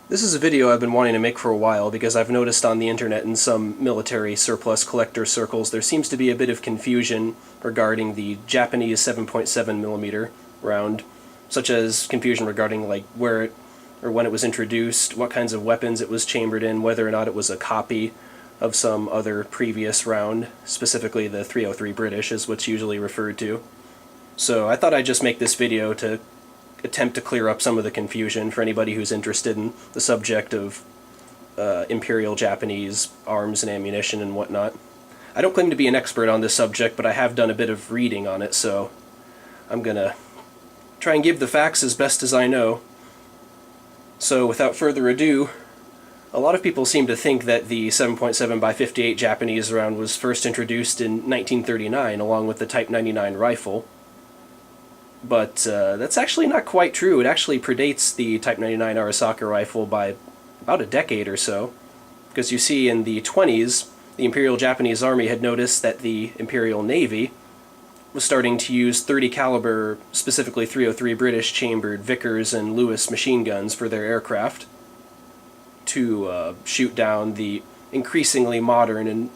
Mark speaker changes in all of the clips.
Speaker 1: This is a video I've been wanting to make for a while because I've noticed on the internet in some military surplus collector circles there seems to be a bit of confusion regarding the Japanese 7.7mm round, such as confusion regarding like where it or when it was introduced, what kinds of weapons it was chambered in, whether or not it was a copy of some other previous round, specifically the 303 British is what's usually referred to. So I thought I'd just make this video to attempt to clear up some of the confusion for anybody who's interested in the subject of Imperial Japanese arms and ammunition and whatnot. I don't claim to be an expert on this subject, but I have done a bit of reading on it, so I'm gonna try and give the facts as best as I know. So without further ado, a lot of people seem to think that the 7.7x58 Japanese round was first introduced in 1939 along with the Type 99 rifle. But that's actually not quite true. It actually predates the Type 99 Arisaka rifle by about a decade or so. Because you see, in the 20s, the Imperial Japanese Army had noticed that the Imperial Navy was starting to use .30 caliber, specifically 303 British chambered Vickers and Lewis machine guns for their aircraft to shoot down the increasingly modern and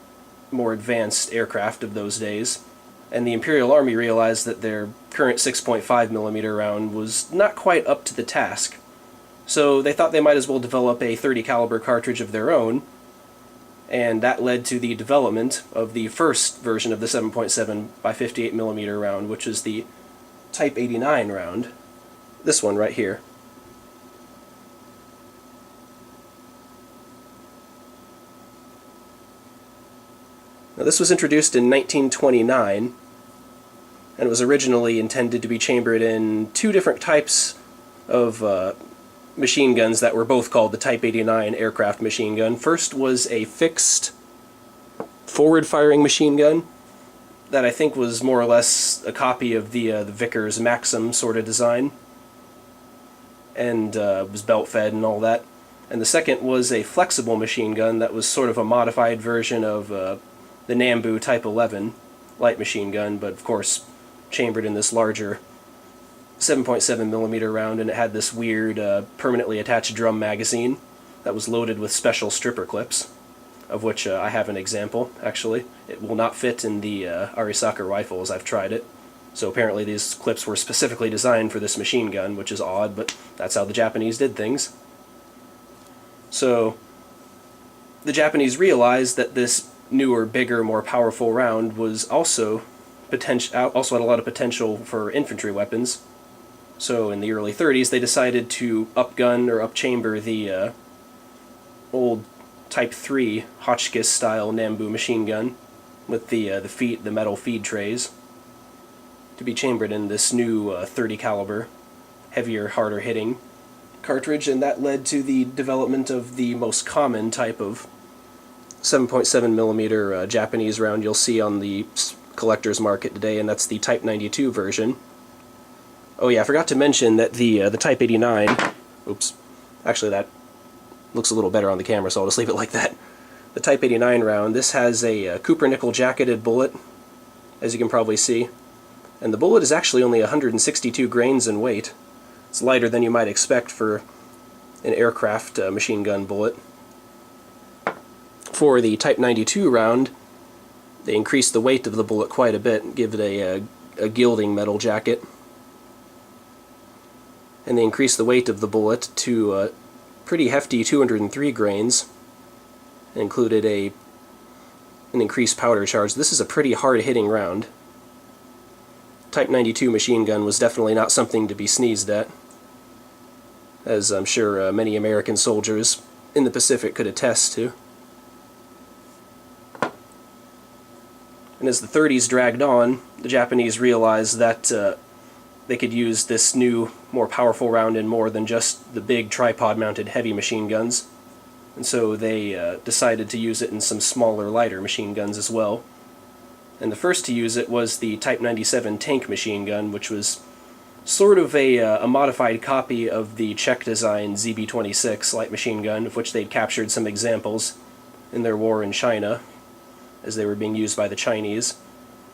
Speaker 1: more advanced aircraft of those days. And the Imperial Army realized that their current 6.5mm round was not quite up to the task. So they thought they might as well develop a .30 caliber cartridge of their own, and that led to the development of the first version of the 7.7x58mm round, which is the Type 89 round. This one right here. Now, this was introduced in 1929, and it was originally intended to be chambered in two different types of machine guns that were both called the Type 89 aircraft machine gun. First was a fixed forward-firing machine gun that I think was more or less a copy of the Vickers Maxim sort of design, and was belt-fed and all that. And the second was a flexible machine gun that was sort of a modified version of the Nambu Type 11 light machine gun, but of course chambered in this larger 7.7mm round, and it had this weird permanently attached drum magazine that was loaded with special stripper clips, of which I have an example, actually. It will not fit in the Arisaka rifle as I've tried it, so apparently these clips were specifically designed for this machine gun, which is odd, but that's how the Japanese did things. So the Japanese realized that this newer, bigger, more powerful round was also had a lot of potential for infantry weapons. So in the early 30s, they decided to upgun or upchamber the old Type 3 Hotchkiss-style Nambu machine gun with the metal feed trays to be chambered in this new .30 caliber, heavier, harder hitting cartridge, and that led to the development of the most common type of 7.7mm Japanese round you'll see on the collector's market today, and that's the Type 92 version. Oh yeah, I forgot to mention that the Type 89, oops, actually that looks a little better on the camera, so I'll just leave it like that. The Type 89 round, this has a Cooper nickel jacketed bullet, as you can probably see, and the bullet is actually only 162 grains in weight. It's lighter than you might expect for an aircraft machine gun bullet. For the Type 92 round, they increased the weight of the bullet quite a bit and give it a gilding metal jacket. And they increased the weight of the bullet to a pretty hefty 203 grains. It included an increased powder charge. This is a pretty hard-hitting round. Type 92 machine gun was definitely not something to be sneezed at, as I'm sure many American soldiers in the Pacific could attest to. And as the 30s dragged on, the Japanese realized that they could use this new, more powerful round in more than just the big tripod-mounted heavy machine guns. And so they decided to use it in some smaller, lighter machine guns as well. And the first to use it was the Type 97 tank machine gun, which was sort of a modified copy of the Czech-designed ZB-26 light machine gun, of which they'd captured some examples in their war in China, as they were being used by the Chinese.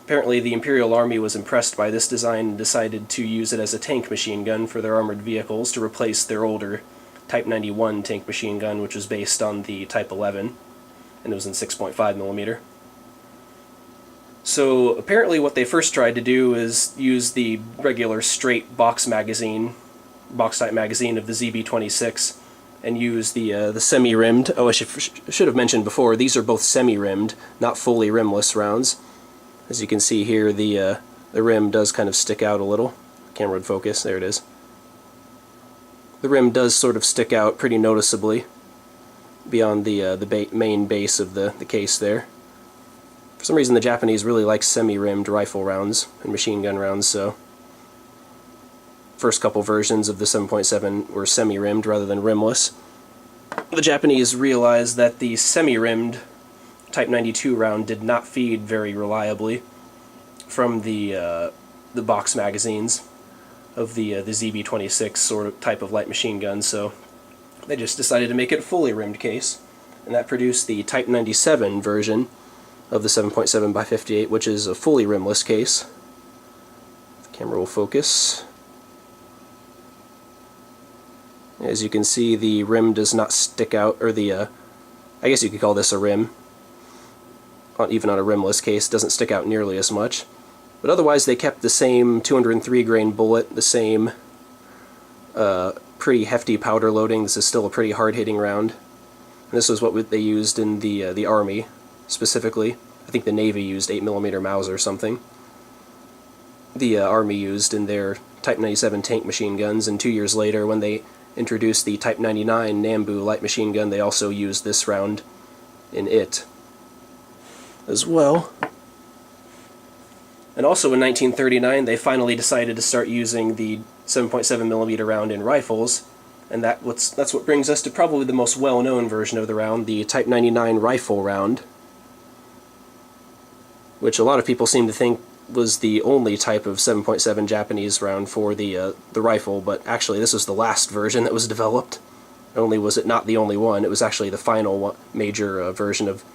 Speaker 1: Apparently the Imperial Army was impressed by this design and decided to use it as a tank machine gun for their armored vehicles to replace their older Type 91 tank machine gun, which was based on the Type 11, and it was in 6.5mm. So apparently what they first tried to do is use the regular straight box type magazine of the ZB-26 and use the semi-rimmed. Oh, I should have mentioned before, these are both semi-rimmed, not fully rimless rounds. As you can see here, the rim does kind of stick out a little. Camera would focus, there it is. The rim does sort of stick out pretty noticeably beyond the main base of the case there. For some reason the Japanese really like semi-rimmed rifle rounds and machine gun rounds, so first couple versions of the 7.7 were semi-rimmed rather than rimless. The Japanese realized that the semi-rimmed Type 92 round did not feed very reliably from the box magazines of the ZB-26 sort of type of light machine gun, so they just decided to make it a fully rimmed case, and that produced the Type 97 version of the 7.7x58, which is a fully rimless case. The camera will focus. As you can see, the rim does not stick out, or I guess you could call this a rim. Even on a rimless case, it doesn't stick out nearly as much. But otherwise they kept the same 203 grain bullet, the same pretty hefty powder loading. This is still a pretty hard-hitting round. And this was what they used in the Army, specifically. I think the Navy used 8mm Mauser or something. The Army used in their Type 97 tank machine guns, and 2 years later when they introduced the Type 99 Nambu light machine gun, they also used this round in it as well. And also in 1939 they finally decided to start using the 7.7mm round in rifles, and that's what brings us to probably the most well-known version of the round, the Type 99 rifle round, which a lot of people seem to think was the only type of 7.7 Japanese round for the rifle, but actually this was the last version that was developed. Not only was it not the only one, it was actually the final major version of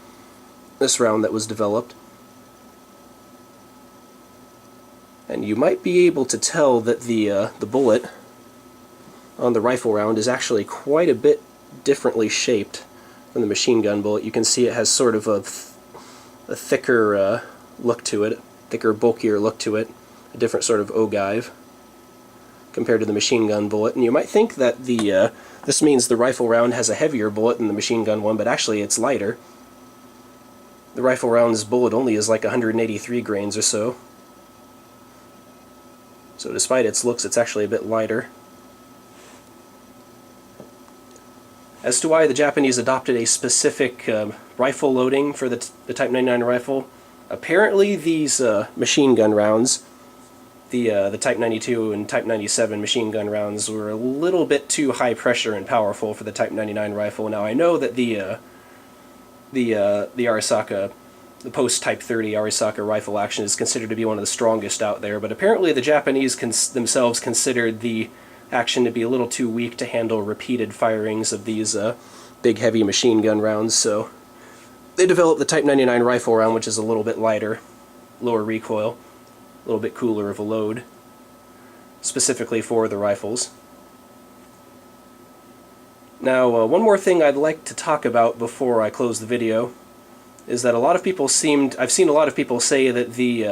Speaker 1: this round that was developed. And you might be able to tell that the bullet on the rifle round is actually quite a bit differently shaped from the machine gun bullet. You can see it has sort of a thicker look to it, thicker, bulkier look to it, a different sort of ogive compared to the machine gun bullet. And you might think that this means the rifle round has a heavier bullet than the machine gun one, but actually it's lighter. The rifle round's bullet only is like 183 grains or so. So despite its looks, it's actually a bit lighter. As to why the Japanese adopted a specific rifle loading for the Type 99 rifle, apparently these machine gun rounds, the Type 92 and Type 97 machine gun rounds, were a little bit too high pressure and powerful for the Type 99 rifle. Now I know that the Arisaka, the post-Type 30 Arisaka rifle action is considered to be one of the strongest out there, but apparently the Japanese themselves considered the action to be a little too weak to handle repeated firings of these big heavy machine gun rounds, so they developed the Type 99 rifle round, which is a little bit lighter, lower recoil, a little bit cooler of a load, specifically for the rifles. Now, one more thing I'd like to talk about before I close the video is that I've seen a lot of people say that the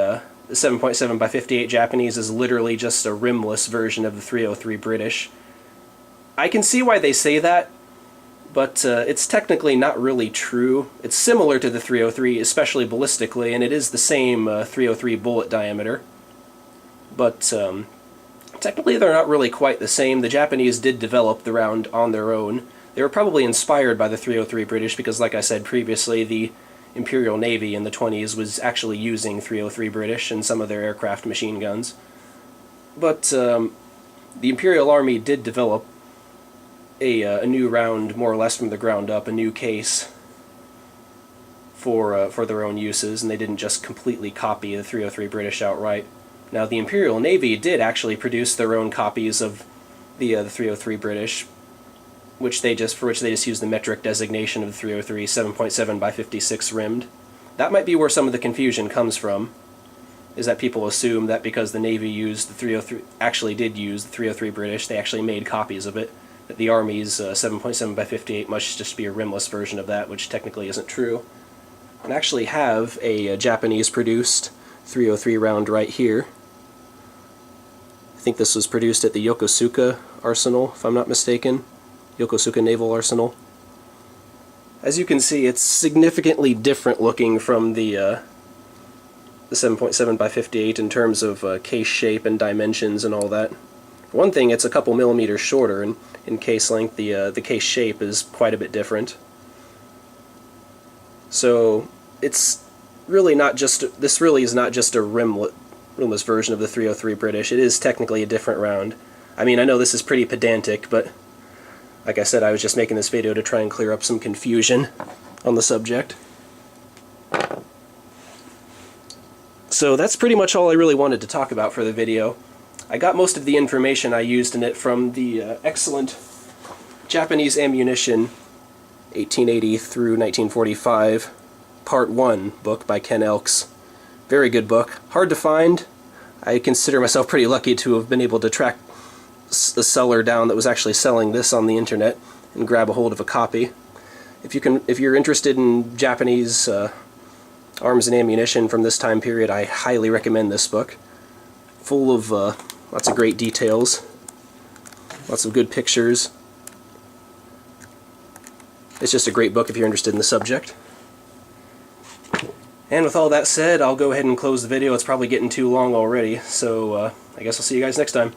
Speaker 1: 7.7x58 Japanese is literally just a rimless version of the 303 British. I can see why they say that, but it's technically not really true. It's similar to the 303, especially ballistically, and it is the same 303 bullet diameter, but technically they're not really quite the same. The Japanese did develop the round on their own. They were probably inspired by the 303 British because, like I said previously, the Imperial Navy in the 20s was actually using 303 British in some of their aircraft machine guns. But the Imperial Army did develop a new round, more or less from the ground up, a new case for their own uses, and they didn't just completely copy the 303 British outright. Now, the Imperial Navy did actually produce their own copies of the 303 British, for which they just used the metric designation of the 303, 7.7x56 rimmed. That might be where some of the confusion comes from, is that people assume that because the Navy used the 303, actually did use the 303 British, they actually made copies of it. the Army's 7.7 by 58 must just be a rimless version of that, which technically isn't true. And actually have a Japanese-produced 303 round right here. I think this was produced at the Yokosuka Arsenal, if I'm not mistaken. Yokosuka Naval Arsenal. As you can see, it's significantly different looking from the 7.7 by 58 in terms of case shape and dimensions and all that. For one thing, it's a couple millimeters shorter, and in case length, the case shape is quite a bit different. So it's really not just, this really is not just a rimless version of the 303 British. It is technically a different round. I mean, I know this is pretty pedantic, but like I said, I was just making this video to try and clear up some confusion on the subject. So that's pretty much all I really wanted to talk about for the video. I got most of the information I used in it from the excellent Japanese Ammunition 1880 through 1945 Part 1 book by Ken Elks. Very good book. Hard to find. I consider myself pretty lucky to have been able to track the seller down that was actually selling this on the internet and grab a hold of a copy. If you're interested in Japanese arms and ammunition from this time period, I highly recommend this book. Full of lots of great details, lots of good pictures. It's just a great book if you're interested in the subject. And with all that said, I'll go ahead and close the video. It's probably getting too long already, so I guess I'll see you guys next time.